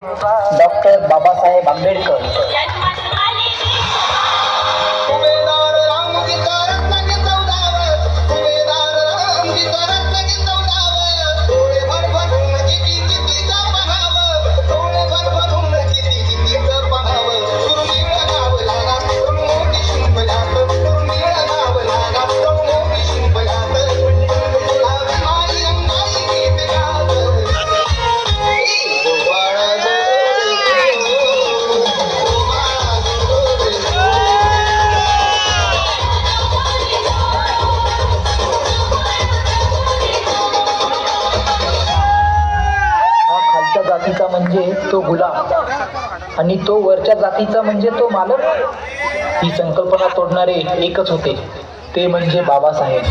Doctor Babasaheb Ambedkar. जातीचा म्हणजे तो गुलाम आणि तो वरच्या जातीचा म्हणजे तो मालक। ही संकल्पना तोडणारे एकच होते, ते म्हणजे बाबासाहेब।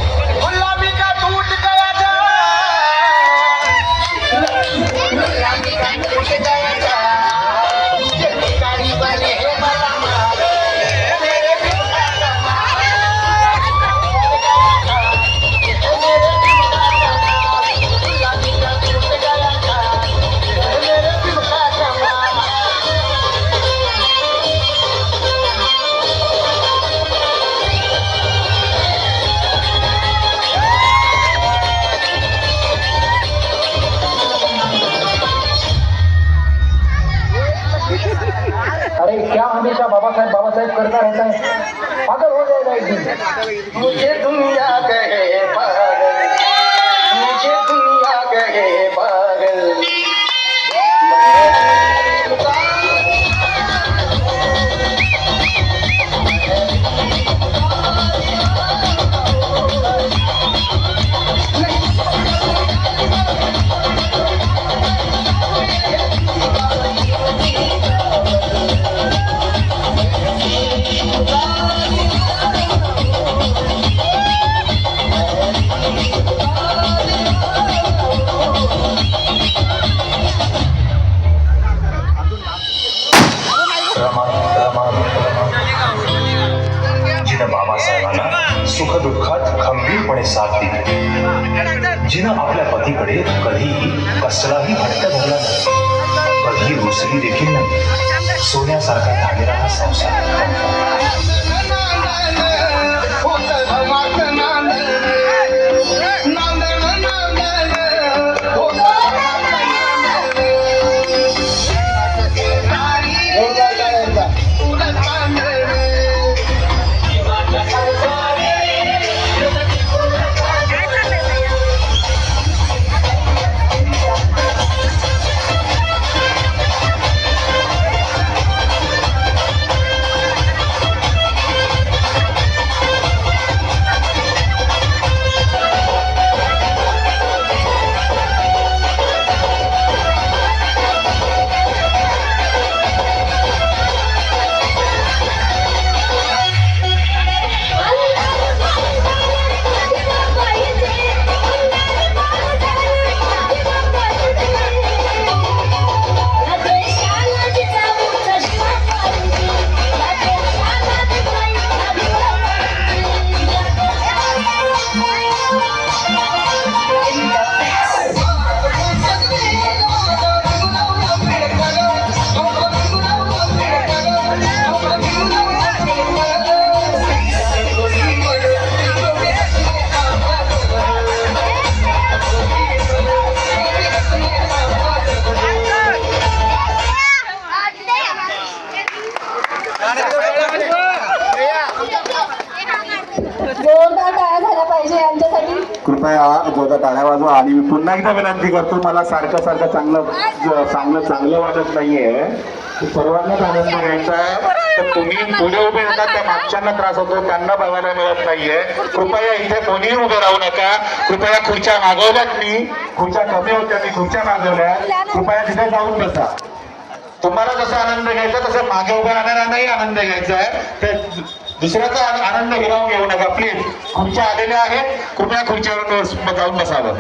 अरे क्या हमेशा बाबासाहेब बाबासाहेब करता रहता है, पागल हो जाएगा एक दिन। मुझे दुनिया कहे पागल, मुझे दुनिया कहे पागल। जिनं बाबासाहेबांना सुखदुःखात खंबीरपणे साथ दिली, जिनं आपल्या पतीकडे कधीही कसलाही हट्ट धरला नाही, कधी रुसली देखील नाही, सोन्यासारखा झालेला हा संसार। जोरदार टाळ्या झाल्या पाहिजे यांच्यासाठी। कृपया जोरदार टाळ्या वाजवा। आणि मी पुन्हा एकदा विनंती करतो, मला सारखं चांगलं वाटत नाहीये, सर्वांनाच आनंद घ्यायचा आहे, तर तुम्ही पुढे उभे राहता, त्या मागच्यांना त्रास होतो, त्यांना बघायला मिळत नाहीये। कृपया इथे कोणीही उभे राहू नका। कृपया खुर्च्या मागवल्यात, मी खुर्च्या कमी होत्या, मी खुर्च्या मागवल्या, कृपया तिथे जाऊन बसा। तुम्हाला जसा आनंद घ्यायचा तसं मागे उभे राहणाऱ्यांनाही आनंद घ्यायचा आहे, तर दुसऱ्याचा आनंद हिरावून घेऊ नका प्लीज। खुर्च्या आलेल्या आहेत, कृपया खुर्च्यावर जाऊन बसावं।